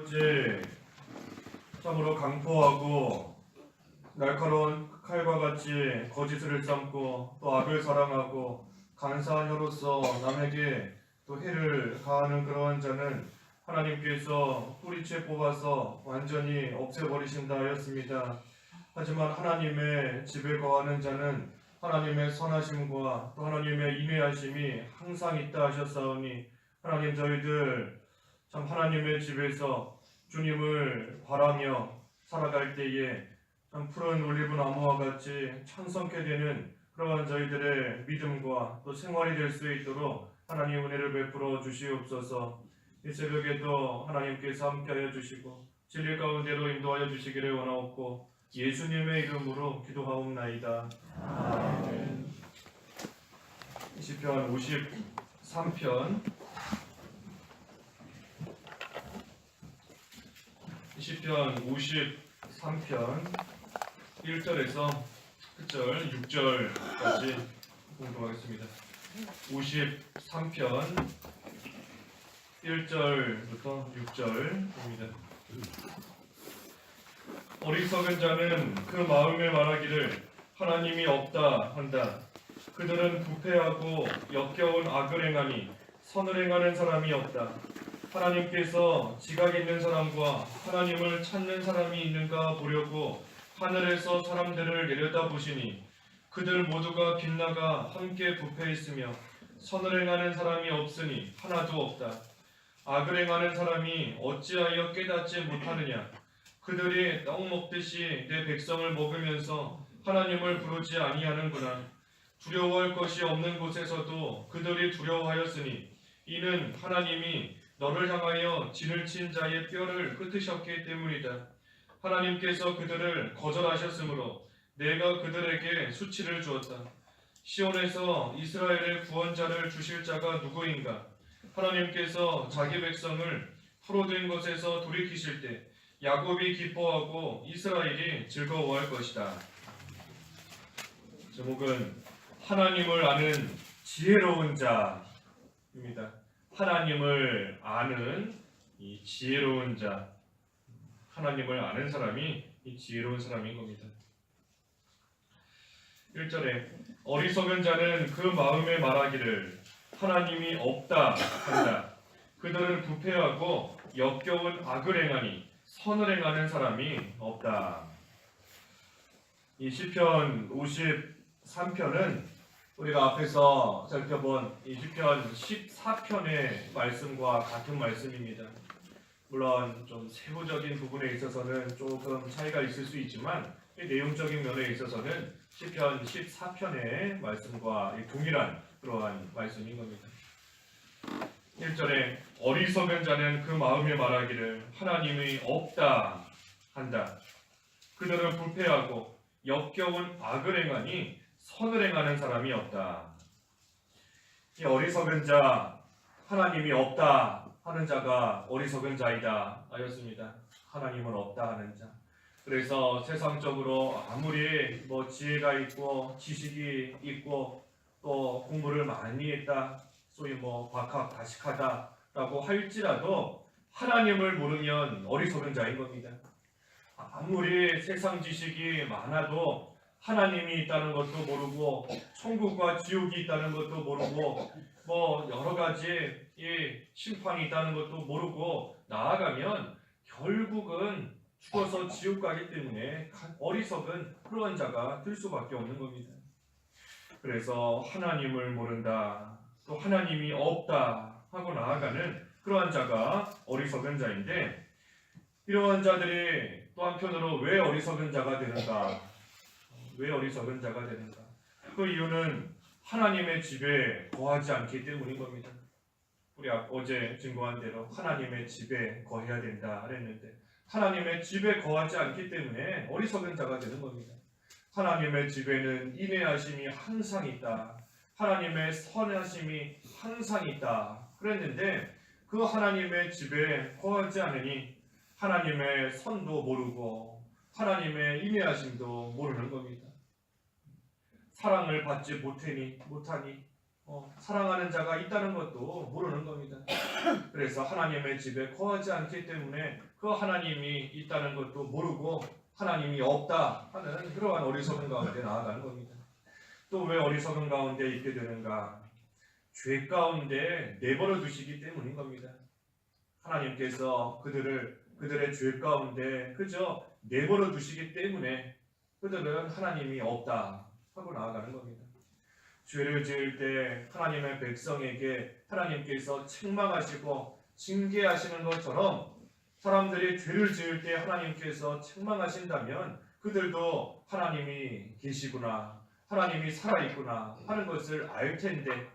어제 참으로 강포하고 날카로운 칼과 같이 거짓을 삼고 또 악을 사랑하고 간사한 혀로서 남에게 또 해를 가하는 그러한 자는 하나님께서 뿌리채 뽑아서 완전히 없애버리신다 하였습니다. 하지만 하나님의 집에 거하는 자는 하나님의 선하심과 또 하나님의 인내하심이 항상 있다 하셨사오니 하나님, 저희들 참 하나님의 집에서 주님을 바라며 살아갈 때에 참 푸른 올리브 나무와 같이 찬성케 되는 그러한 저희들의 믿음과 또 생활이 될 수 있도록 하나님 은혜를 베풀어 주시옵소서. 이 새벽에도 하나님께서 함께하여 주시고 진리 가운데로 인도하여 주시기를 원하옵고 예수님의 이름으로 기도하옵나이다. 아멘. 시편 53편 시편 53편 1절에서 끝절 6절까지 공부하겠습니다. 53편 1절부터 6절입니다. 어리석은 자는 그 마음에 말하기를 하나님이 없다 한다. 그들은 부패하고 역겨운 악을 행하니 선을 행하는 사람이 없다. 하나님께서 지각 있는 사람과 하나님을 찾는 사람이 있는가 보려고 하늘에서 사람들을 내려다보시니 그들 모두가 빗나가 함께 부패했으며 선을 행하는 사람이 없으니 하나도 없다. 악을 행하는 사람이 어찌하여 깨닫지 못하느냐. 그들이 떡 먹듯이 내 백성을 먹으면서 하나님을 부르지 아니하는구나. 두려워할 것이 없는 곳에서도 그들이 두려워하였으니 이는 하나님이 너를 향하여 진을 친 자의 뼈를 끄트셨기 때문이다. 하나님께서 그들을 거절하셨으므로 내가 그들에게 수치를 주었다. 시온에서 이스라엘의 구원자를 주실 자가 누구인가? 하나님께서 자기 백성을 포로된 것에서 돌이키실 때 야곱이 기뻐하고 이스라엘이 즐거워할 것이다. 제목은 하나님을 아는 지혜로운 자입니다. 하나님을 아는 이 지혜로운 자, 하나님을 아는 사람이 이 지혜로운 사람인 겁니다. 1절에 어리석은 자는 그 마음에 말하기를 하나님이 없다 한다. 그들은 부패하고 역겨운 악을 행하니 선을 행하는 사람이 없다. 이 시편 53편은 우리가 앞에서 살펴본 이 시편 14편의 말씀과 같은 말씀입니다. 물론 좀 세부적인 부분에 있어서는 조금 차이가 있을 수 있지만 이 내용적인 면에 있어서는 시편 14편의 말씀과 동일한 그러한 말씀인 겁니다. 1절에 어리석은 자는 그 마음에 말하기를 하나님이 없다 한다. 그들은 부패하고 역겨운 악을 행하니 선을 행하는 사람이 없다. 이 어리석은 자, 하나님이 없다 하는 자가 어리석은 자이다 하였습니다. 하나님은 없다 하는 자. 그래서 세상적으로 아무리 지혜가 있고 지식이 있고 또 공부를 많이 했다, 소위 박학다식하다라고 할지라도 하나님을 모르면 어리석은 자인 겁니다. 아무리 세상 지식이 많아도 하나님이 있다는 것도 모르고 천국과 지옥이 있다는 것도 모르고 여러 가지 이 심판이 있다는 것도 모르고 나아가면 결국은 죽어서 지옥 가기 때문에 어리석은 그런 자가 될 수밖에 없는 겁니다. 그래서 하나님을 모른다, 또 하나님이 없다 하고 나아가는 그러한 자가 어리석은 자인데, 이러한 자들이 또 한편으로 왜 어리석은 자가 되는가? 왜 어리석은 자가 되는가? 그 이유는 하나님의 집에 거하지 않기 때문인 겁니다. 우리 어제 증거한 대로 하나님의 집에 거해야 된다 그랬는데 하나님의 집에 거하지 않기 때문에 어리석은 자가 되는 겁니다. 하나님의 집에는 인내하심이 항상 있다. 하나님의 선하심이 항상 있다 그랬는데 그 하나님의 집에 거하지 않으니 하나님의 선도 모르고 하나님의 인내하심도 모르는 겁니다. 사랑을 받지 못하니 사랑하는 자가 있다는 것도 모르는 겁니다. 그래서 하나님의 집에 거하지 않기 때문에 그 하나님이 있다는 것도 모르고 하나님이 없다 하는 그러한 어리석은 가운데 나아가는 겁니다. 또 왜 어리석은 가운데 있게 되는가? 죄 가운데 내버려 두시기 때문인 겁니다. 하나님께서 그들의 죄 가운데 그저 내버려 두시기 때문에 그들은 하나님이 없다 하고 나아가는 겁니다. 죄를 지을 때 하나님의 백성에게 하나님께서 책망하시고 징계하시는 것처럼 사람들이 죄를 지을 때 하나님께서 책망하신다면 그들도 하나님이 계시구나, 하나님이 살아있구나 하는 것을 알 텐데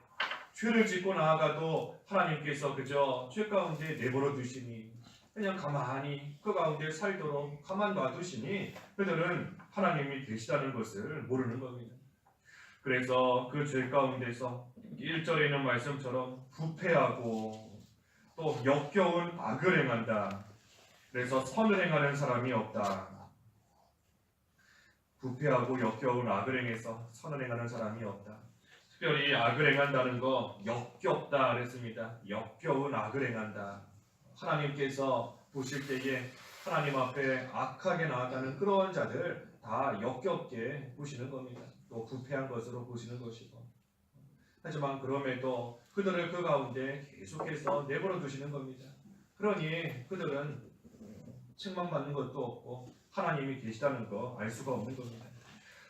죄를 짓고 나아가도 하나님께서 그저 죄 가운데 내버려 두시니 그냥 가만히 그 가운데 살도록 가만 놔두시니 그들은 하나님이 계시다는 것을 모르는 겁니다. 그래서 그 죄 가운데서 1절에 있는 말씀처럼 부패하고 또 역겨운 악을 행한다. 그래서 선을 행하는 사람이 없다. 부패하고 역겨운 악을 행해서 선을 행하는 사람이 없다. 특별히 악을 행한다는 거 역겹다 그랬습니다. 역겨운 악을 행한다. 하나님께서 보실 때에 하나님 앞에 악하게 나아가는 그러한 자들 다 역겹게 보시는 겁니다. 또 부패한 것으로 보시는 것이고, 하지만 그럼에도 그들을 그 가운데 계속해서 내버려 두시는 겁니다. 그러니 그들은 책망받는 것도 없고 하나님이 계시다는 거 알 수가 없는 겁니다.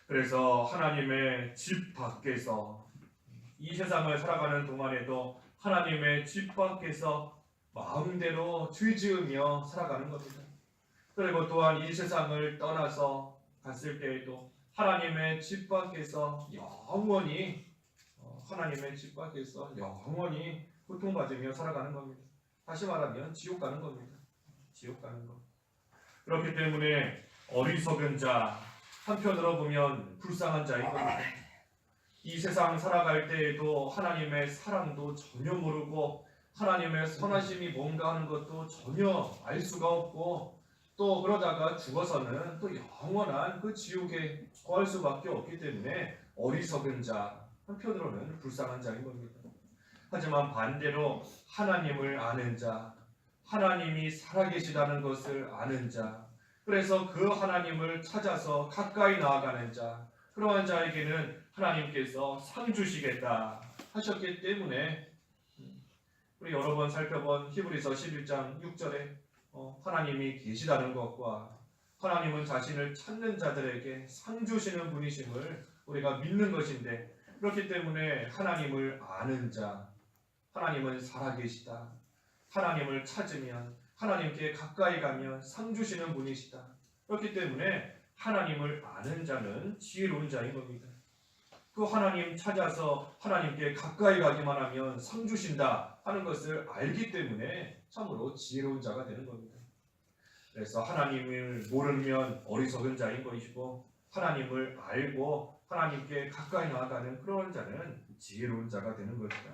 그래서 하나님의 집 밖에서 이 세상을 살아가는 동안에도 하나님의 집 밖에서 마음대로 죄 지으며 살아가는 겁니다. 그리고 또한 이 세상을 떠나서 갔을 때에도 하나님의 집 밖에서 영원히 하나님의 집 밖에서 영원히 고통받으며 살아가는 겁니다. 다시 말하면 지옥 가는 겁니다. 지옥 가는 것. 그렇기 때문에 어리석은 자, 한편으로 보면 불쌍한 자인 겁니다. 이 세상 살아갈 때에도 하나님의 사랑도 전혀 모르고 하나님의 선하심이 뭔가 하는 것도 전혀 알 수가 없고 또 그러다가 죽어서는 또 영원한 그 지옥에 거할 수밖에 없기 때문에 어리석은 자, 한편으로는 불쌍한 자인 겁니다. 하지만 반대로 하나님을 아는 자, 하나님이 살아계시다는 것을 아는 자, 그래서 그 하나님을 찾아서 가까이 나아가는 자, 그러한 자에게는 하나님께서 상 주시겠다 하셨기 때문에 우리 여러 번 살펴본 히브리서 11장 6절에 하나님이 계시다는 것과 하나님은 자신을 찾는 자들에게 상 주시는 분이심을 우리가 믿는 것인데, 그렇기 때문에 하나님을 아는 자, 하나님은 살아계시다, 하나님을 찾으면 하나님께 가까이 가면 상 주시는 분이시다. 그렇기 때문에 하나님을 아는 자는 지혜로운 자인 겁니다. 그 하나님 찾아서 하나님께 가까이 가기만 하면 상 주신다 하는 것을 알기 때문에 참으로 지혜로운 자가 되는 겁니다. 그래서 하나님을 모르면 어리석은 자인 것이고 하나님을 알고 하나님께 가까이 나아가는 그런 자는 지혜로운 자가 되는 것이다.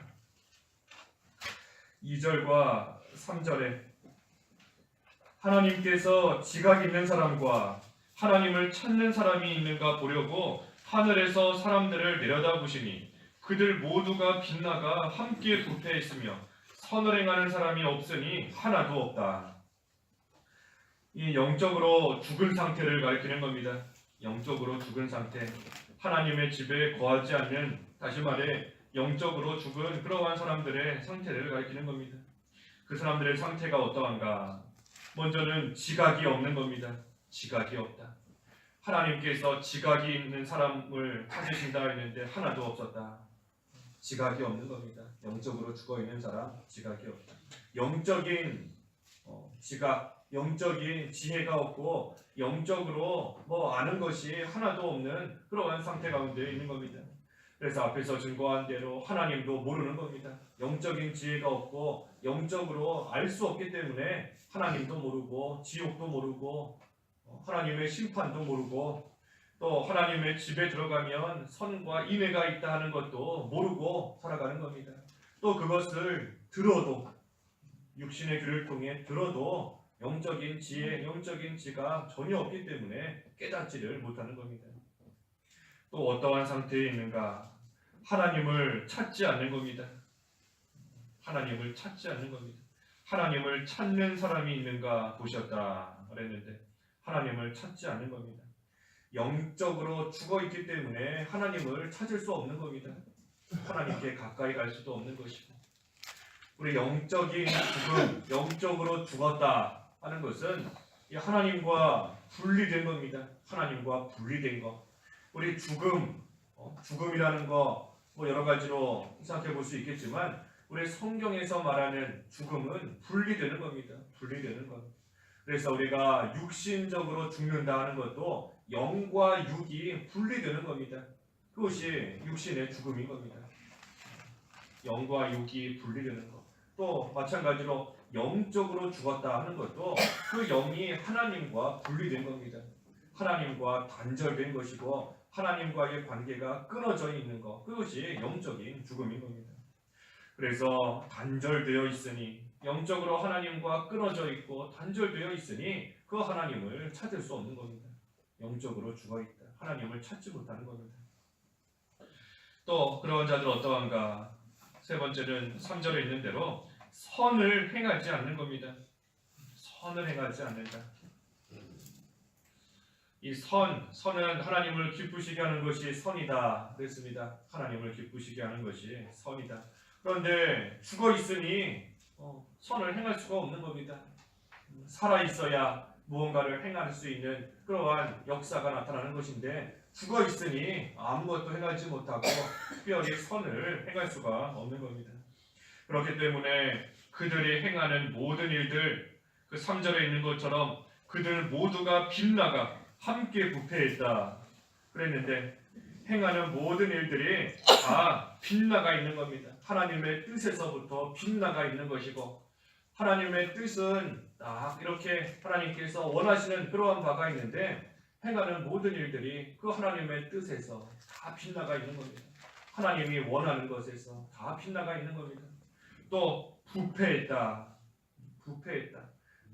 2절과 3절에 하나님께서 지각 있는 사람과 하나님을 찾는 사람이 있는가 보려고 하늘에서 사람들을 내려다보시니 그들 모두가 빛나가 함께 부패했으며 선을 행하는 사람이 없으니 하나도 없다. 이 영적으로 죽은 상태를 가리키는 겁니다. 영적으로 죽은 상태, 하나님의 집에 거하지 않는, 다시 말해 영적으로 죽은 그러한 사람들의 상태를 가리키는 겁니다. 그 사람들의 상태가 어떠한가? 먼저는 지각이 없는 겁니다. 지각이 없다. 하나님께서 지각이 있는 사람을 찾으신다 했는데 하나도 없었다. 지각이 없는 겁니다. 영적으로 죽어있는 사람, 지각이 없다. 영적인 지각, 영적인 지혜가 없고 영적으로 아는 것이 하나도 없는 그러한 상태 가운데 있는 겁니다. 그래서 앞에서 증거한 대로 하나님도 모르는 겁니다. 영적인 지혜가 없고 영적으로 알 수 없기 때문에 하나님도 모르고 지옥도 모르고 하나님의 심판도 모르고 또 하나님의 집에 들어가면 선과 인애가 있다 하는 것도 모르고 살아가는 겁니다. 또 그것을 들어도, 육신의 귀를 통해 들어도 영적인 지혜, 영적인 지가 전혀 없기 때문에 깨닫지를 못하는 겁니다. 또 어떠한 상태에 있는가? 하나님을 찾지 않는 겁니다. 하나님을 찾지 않는 겁니다. 하나님을 찾는 사람이 있는가 보셨다 그랬는데 하나님을 찾지 않는 겁니다. 영적으로 죽어있기 때문에 하나님을 찾을 수 없는 겁니다. 하나님께 가까이 갈 수도 없는 것이고, 우리 영적인 죽음, 영적으로 죽었다 하는 것은 하나님과 분리된 겁니다. 하나님과 분리된 것. 우리 죽음이라는 거 여러 가지로 생각해 볼 수 있겠지만 우리 성경에서 말하는 죽음은 분리되는 겁니다. 분리되는 것. 그래서 우리가 육신적으로 죽는다 하는 것도 영과 육이 분리되는 겁니다. 그것이 육신의 죽음인 겁니다. 영과 육이 분리되는 것. 또 마찬가지로 영적으로 죽었다 하는 것도 그 영이 하나님과 분리된 겁니다. 하나님과 단절된 것이고 하나님과의 관계가 끊어져 있는 것. 그것이 영적인 죽음인 겁니다. 그래서 단절되어 있으니, 영적으로 하나님과 끊어져 있고 단절되어 있으니 그 하나님을 찾을 수 없는 겁니다. 영적으로 죽어있다. 하나님을 찾지 못하는 겁니다. 또 그런 자들 어떠한가? 세 번째는 3절에 있는 대로 선을 행하지 않는 겁니다. 선을 행하지 않는다. 이 선은 하나님을 기쁘시게 하는 것이 선이다 그랬습니다. 하나님을 기쁘시게 하는 것이 선이다. 그런데 죽어 있으니 선을 행할 수가 없는 겁니다. 살아 있어야 무언가를 행할 수 있는 그러한 역사가 나타나는 것인데 죽어 있으니 아무것도 행하지 못하고 특별히 선을 행할 수가 없는 겁니다. 그렇기 때문에 그들이 행하는 모든 일들, 그 3절에 있는 것처럼 그들 모두가 빗나가 함께 부패했다 그랬는데 행하는 모든 일들이 다 빗나가 있는 겁니다. 하나님의 뜻에서부터 빗나가 있는 것이고, 하나님의 뜻은 딱 이렇게 하나님께서 원하시는 그러한 바가 있는데 행하는 모든 일들이 그 하나님의 뜻에서 다 빗나가 있는 겁니다. 하나님이 원하는 것에서 다 빗나가 있는 겁니다. 또 부패했다.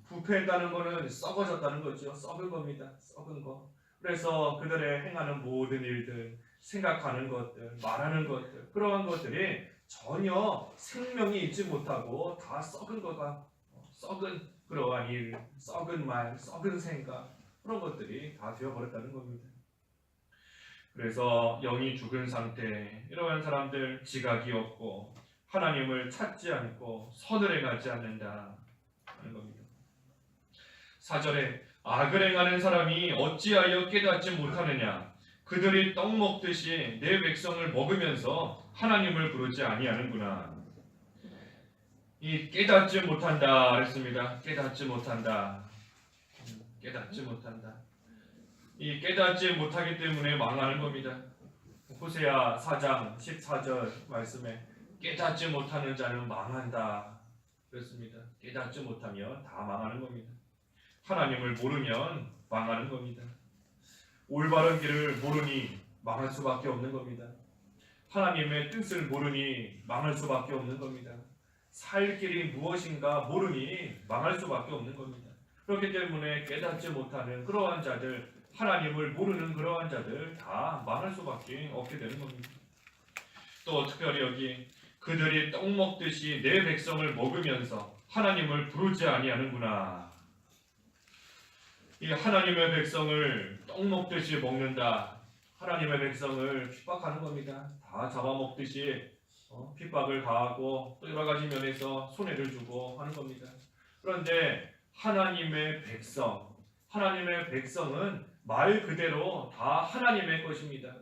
부패했다는 것은 썩어졌다는 거죠. 썩은 겁니다. 썩은 거. 그래서 그들의 행하는 모든 일들, 생각하는 것들, 말하는 것들, 그러한 것들이 전혀 생명이 있지 못하고 다 썩은 거가, 썩은 그러한 일, 썩은 말, 썩은 생각, 그런 것들이 다 되어버렸다는 겁니다. 그래서 영이 죽은 상태, 이러한 사람들 지각이 없고 하나님을 찾지 않고 선을 행하지 않는다 하는 겁니다. 4절에 악을 행하는 사람이 어찌하여 깨닫지 못하느냐? 그들이 떡 먹듯이 내 백성을 먹으면서 하나님을 부르지 아니하는구나. 이 깨닫지 못한다 그랬습니다. 깨닫지 못한다. 이 깨닫지 못하기 때문에 망하는 겁니다. 호세아 4장 14절 말씀에 깨닫지 못하는 자는 망한다 그랬습니다. 깨닫지 못하면 다 망하는 겁니다. 하나님을 모르면 망하는 겁니다. 올바른 길을 모르니 망할 수밖에 없는 겁니다. 하나님의 뜻을 모르니 망할 수밖에 없는 겁니다. 살 길이 무엇인가 모르니 망할 수밖에 없는 겁니다. 그렇기 때문에 깨닫지 못하는 그러한 자들, 하나님을 모르는 그러한 자들 다 망할 수밖에 없게 되는 겁니다. 또 특별히 여기 그들이 떡 먹듯이 내 백성을 먹으면서 하나님을 부르지 아니하는구나. 이 하나님의 백성을 떡 먹듯이 먹는다. 하나님의 백성을 핍박하는 겁니다. 다 잡아먹듯이 핍박을 가하고 또 여러 가지 면에서 손해를 주고 하는 겁니다. 그런데 하나님의 백성은 말 그대로 다 하나님의 것입니다.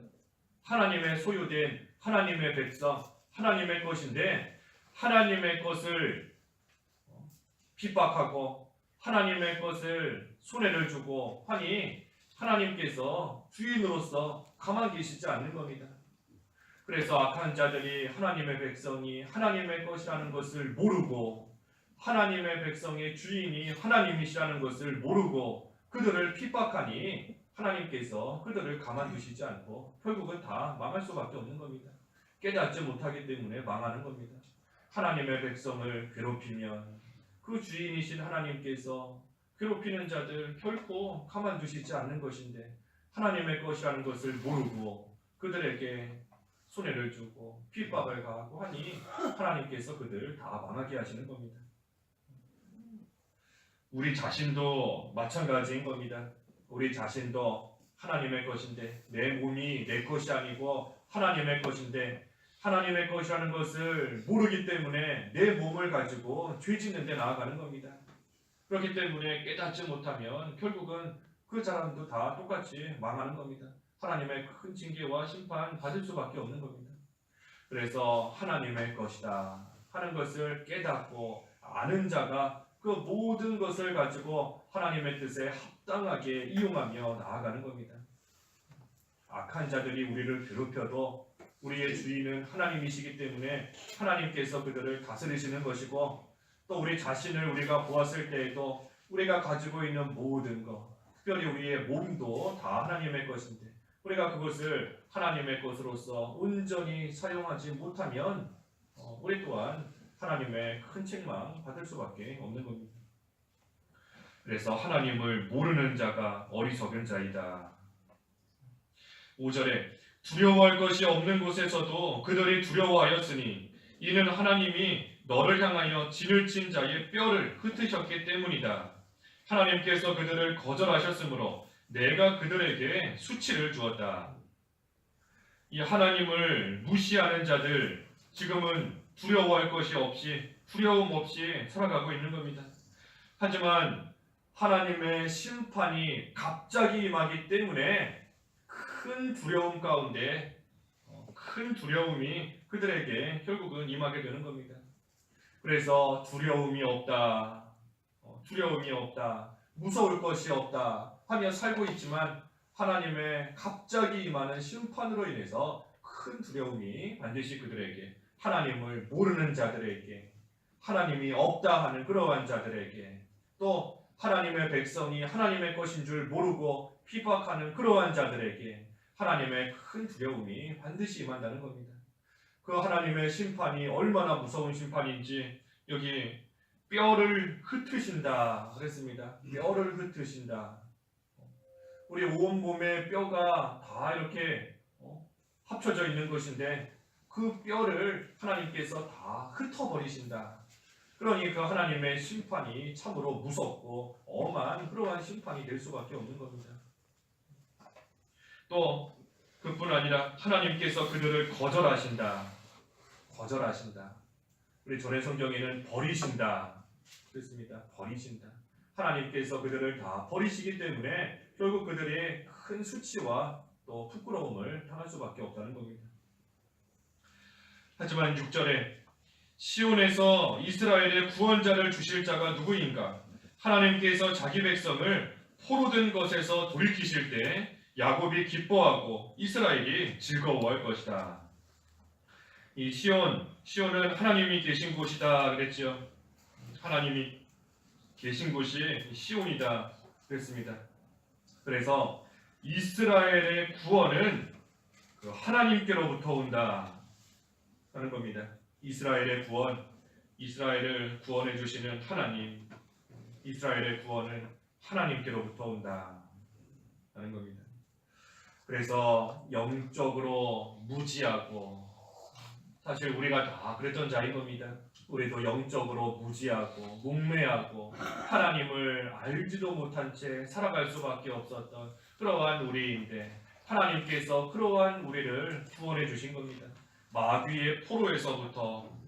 하나님의 소유된 하나님의 백성, 하나님의 것인데 하나님의 것을 핍박하고 하나님의 것을 손해를 주고 하니 하나님께서 주인으로서 가만히 계시지 않는 겁니다. 그래서 악한 자들이 하나님의 백성이 하나님의 것이라는 것을 모르고 하나님의 백성의 주인이 하나님이시라는 것을 모르고 그들을 핍박하니 하나님께서 그들을 가만두시지 않고 결국은 다 망할 수밖에 없는 겁니다. 깨닫지 못하기 때문에 망하는 겁니다. 하나님의 백성을 괴롭히면 그 주인이신 하나님께서 괴롭히는 자들 결코 가만두시지 않는 것인데 하나님의 것이라는 것을 모르고 그들에게 손해를 주고 핍박을 가하고 하니 하나님께서 그들을 다 망하게 하시는 겁니다. 우리 자신도 마찬가지인 겁니다. 우리 자신도 하나님의 것인데 내 몸이 내 것이 아니고 하나님의 것인데 하나님의 것이라는 것을 모르기 때문에 내 몸을 가지고 죄 짓는 데 나아가는 겁니다. 그렇기 때문에 깨닫지 못하면 결국은 그 사람도 다 똑같이 망하는 겁니다. 하나님의 큰 징계와 심판 받을 수밖에 없는 겁니다. 그래서 하나님의 것이다 하는 것을 깨닫고 아는 자가 그 모든 것을 가지고 하나님의 뜻에 합당하게 이용하며 나아가는 겁니다. 악한 자들이 우리를 괴롭혀도 우리의 주인은 하나님이시기 때문에 하나님께서 그들을 다스리시는 것이고, 또 우리 자신을 우리가 보았을 때에도 우리가 가지고 있는 모든 것, 특별히 우리의 몸도 다 하나님의 것인데 우리가 그것을 하나님의 것으로서 온전히 사용하지 못하면 우리 또한 하나님의 큰 책망 받을 수밖에 없는 겁니다. 그래서 하나님을 모르는 자가 어리석은 자이다. 5절에 두려워할 것이 없는 곳에서도 그들이 두려워하였으니 이는 하나님이 너를 향하여 진을 친 자의 뼈를 흩으셨기 때문이다. 하나님께서 그들을 거절하셨으므로 내가 그들에게 수치를 주었다. 이 하나님을 무시하는 자들 지금은 두려워할 것이 없이 두려움 없이 살아가고 있는 겁니다. 하지만 하나님의 심판이 갑자기 임하기 때문에 큰 두려움 가운데 큰 두려움이 그들에게 결국은 임하게 되는 겁니다. 그래서 두려움이 없다, 두려움이 없다, 무서울 것이 없다 하며 살고 있지만 하나님의 갑자기 임하는 심판으로 인해서 큰 두려움이 반드시 그들에게, 하나님을 모르는 자들에게, 하나님이 없다 하는 그러한 자들에게, 또 하나님의 백성이 하나님의 것인 줄 모르고 핍박하는 그러한 자들에게 하나님의 큰 두려움이 반드시 임한다는 겁니다. 그 하나님의 심판이 얼마나 무서운 심판인지 여기 뼈를 흩으신다 그랬습니다. 뼈를 흩으신다. 우리 온몸의 뼈가 다 이렇게 합쳐져 있는 것인데 그 뼈를 하나님께서 다 흩어버리신다. 그러니 그 하나님의 심판이 참으로 무섭고 엄한 그러한 심판이 될 수밖에 없는 겁니다. 또 그뿐 아니라 하나님께서 그들을 거절하신다. 거절하신다. 우리 전의 성경에는 버리신다 그랬습니다. 버리신다. 하나님께서 그들을 다 버리시기 때문에 결국 그들이 큰 수치와 또 부끄러움을 당할 수밖에 없다는 겁니다. 하지만 6절에 시온에서 이스라엘의 구원자를 주실 자가 누구인가? 하나님께서 자기 백성을 포로된 것에서 돌이키실 때 야곱이 기뻐하고 이스라엘이 즐거워할 것이다. 이 시온은 하나님이 계신 곳이다 그랬죠. 하나님이 계신 곳이 시온이다 그랬습니다. 그래서 이스라엘의 구원은 그 하나님께로부터 온다 하는 겁니다. 이스라엘의 구원, 이스라엘을 구원해 주시는 하나님, 이스라엘의 구원은 하나님께로부터 온다 하는 겁니다. 그래서 영적으로 무지하고, 사실 우리가 다 그랬던 자인 겁니다. 우리도 영적으로 무지하고 문매하고 하나님을 알지도 못한 채 살아갈 수밖에 없었던 그러한 우리인데 하나님께서 그러한 우리를 구원해 주신 겁니다. 마귀의 포로에서부터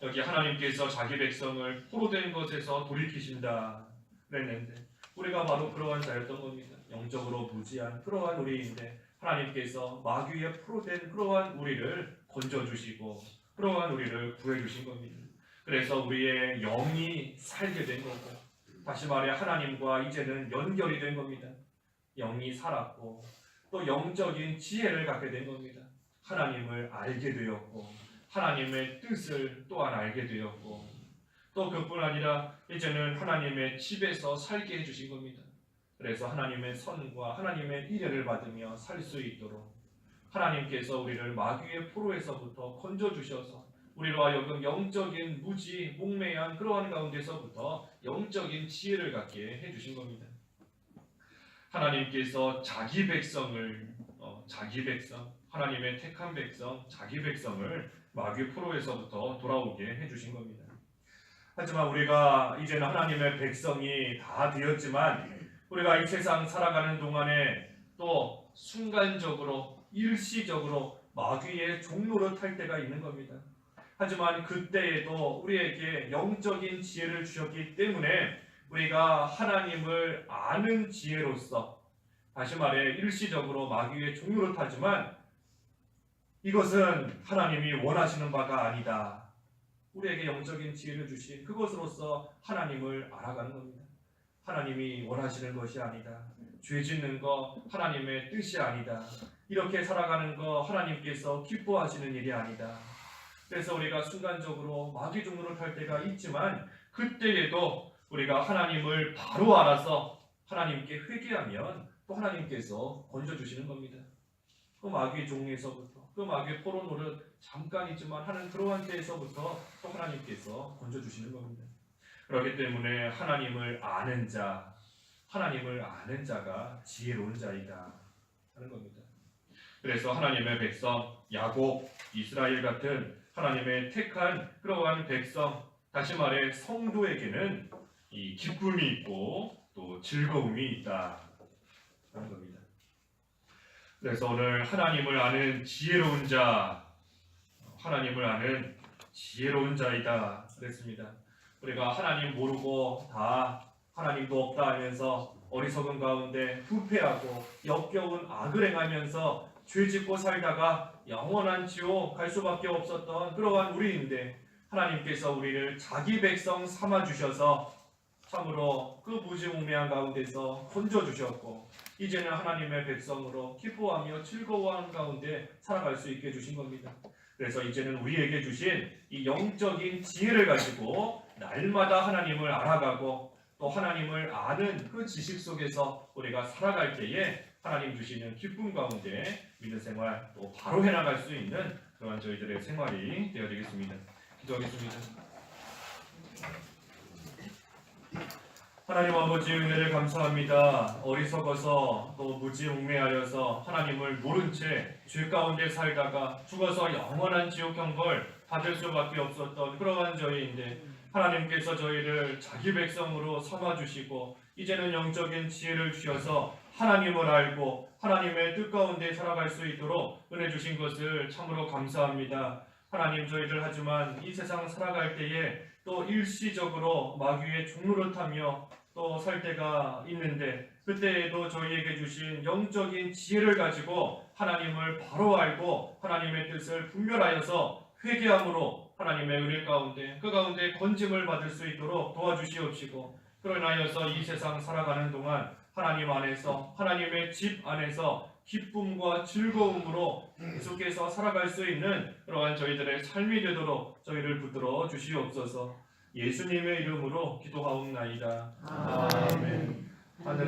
여기 하나님께서 자기 백성을 포로된 것에서 돌이키신다 그랬는데 우리가 바로 그러한 자였던 겁니다. 영적으로 무지한 그러한 우리인데 하나님께서 마귀의 포로된 그러한 우리를 건져주시고 그러한 우리를 구해주신 겁니다. 그래서 우리의 영이 살게 된 거고, 다시 말해 하나님과 이제는 연결이 된 겁니다. 영이 살았고 또 영적인 지혜를 갖게 된 겁니다. 하나님을 알게 되었고 하나님의 뜻을 또한 알게 되었고, 또 그뿐 아니라 이제는 하나님의 집에서 살게 해주신 겁니다. 그래서 하나님의 선과 하나님의 인애를 받으며 살 수 있도록 하나님께서 우리를 마귀의 포로에서부터 건져주셔서 우리로 하여금 영적인 무지, 목매한 그러한 가운데서부터 영적인 지혜를 갖게 해주신 겁니다. 하나님께서 자기 백성을 자기 백성, 하나님의 택한 백성, 자기 백성을 마귀 포로에서부터 돌아오게 해주신 겁니다. 하지만 우리가 이제는 하나님의 백성이 다 되었지만 우리가 이 세상 살아가는 동안에 또 순간적으로 일시적으로 마귀의 종로를 탈 때가 있는 겁니다. 하지만 그때에도 우리에게 영적인 지혜를 주셨기 때문에 우리가 하나님을 아는 지혜로서, 다시 말해 일시적으로 마귀의 종로를 타지만 이것은 하나님이 원하시는 바가 아니다. 우리에게 영적인 지혜를 주신 그것으로서 하나님을 알아가는 겁니다. 하나님이 원하시는 것이 아니다. 죄 짓는 거 하나님의 뜻이 아니다. 이렇게 살아가는 거 하나님께서 기뻐하시는 일이 아니다. 그래서 우리가 순간적으로 마귀 종로를 탈 때가 있지만 그때에도 우리가 하나님을 바로 알아서 하나님께 회개하면 또 하나님께서 건져주시는 겁니다. 그 마귀의 종에서부터, 그 마귀의 포로 노릇 잠깐이지만 하는 그러한 때에서부터 또 하나님께서 건져주시는 겁니다. 그렇기 때문에 하나님을 아는 자, 하나님을 아는 자가 지혜로운 자이다 하는 겁니다. 그래서 하나님의 백성, 야곱, 이스라엘 같은 하나님의 택한 그러한 백성, 다시 말해 성도에게는 이 기쁨이 있고 또 즐거움이 있다 하는 겁니다. 그래서 오늘 하나님을 아는 지혜로운 자, 하나님을 아는 지혜로운 자이다 그랬습니다. 우리가 하나님 모르고 다 하나님도 없다 하면서 어리석은 가운데 부패하고 역겨운 악을 행하면서 죄짓고 살다가 영원한 지옥 갈 수밖에 없었던 그러한 우리인데 하나님께서 우리를 자기 백성 삼아 주셔서 참으로 그 무지몽매한 가운데서 건져 주셨고 이제는 하나님의 백성으로 기뻐하며 즐거워하는 가운데 살아갈 수 있게 해주신 겁니다. 그래서 이제는 우리에게 주신 이 영적인 지혜를 가지고 날마다 하나님을 알아가고 또 하나님을 아는 그 지식 속에서 우리가 살아갈 때에 하나님 주시는 기쁨 가운데 믿는 생활 또 바로 해나갈 수 있는 그런 저희들의 생활이 되어야 되겠습니다. 기도하겠습니다. 하나님 아버지 은혜를 감사합니다. 어리석어서 또 무지몽매하여서 하나님을 모른 채 죄 가운데 살다가 죽어서 영원한 지옥 형벌 받을 수밖에 없었던 그러한 저희인데 하나님께서 저희를 자기 백성으로 삼아주시고 이제는 영적인 지혜를 주셔서 하나님을 알고 하나님의 뜻 가운데 살아갈 수 있도록 은혜 주신 것을 참으로 감사합니다. 하나님 저희들 하지만 이 세상 살아갈 때에 또 일시적으로 마귀의 종노릇하며 또 살 때가 있는데 그때에도 저희에게 주신 영적인 지혜를 가지고 하나님을 바로 알고 하나님의 뜻을 분별하여서 회개함으로 하나님의 은혜 가운데 그 가운데 건짐을 받을 수 있도록 도와주시옵시고 그러나여서 이 세상 살아가는 동안 하나님 안에서 하나님의 집 안에서 기쁨과 즐거움으로 계속해서 살아갈 수 있는 그러한 저희들의 삶이 되도록 저희를 붙들어 주시옵소서. 예수님의 이름으로 기도하옵나이다. 아멘. 하늘에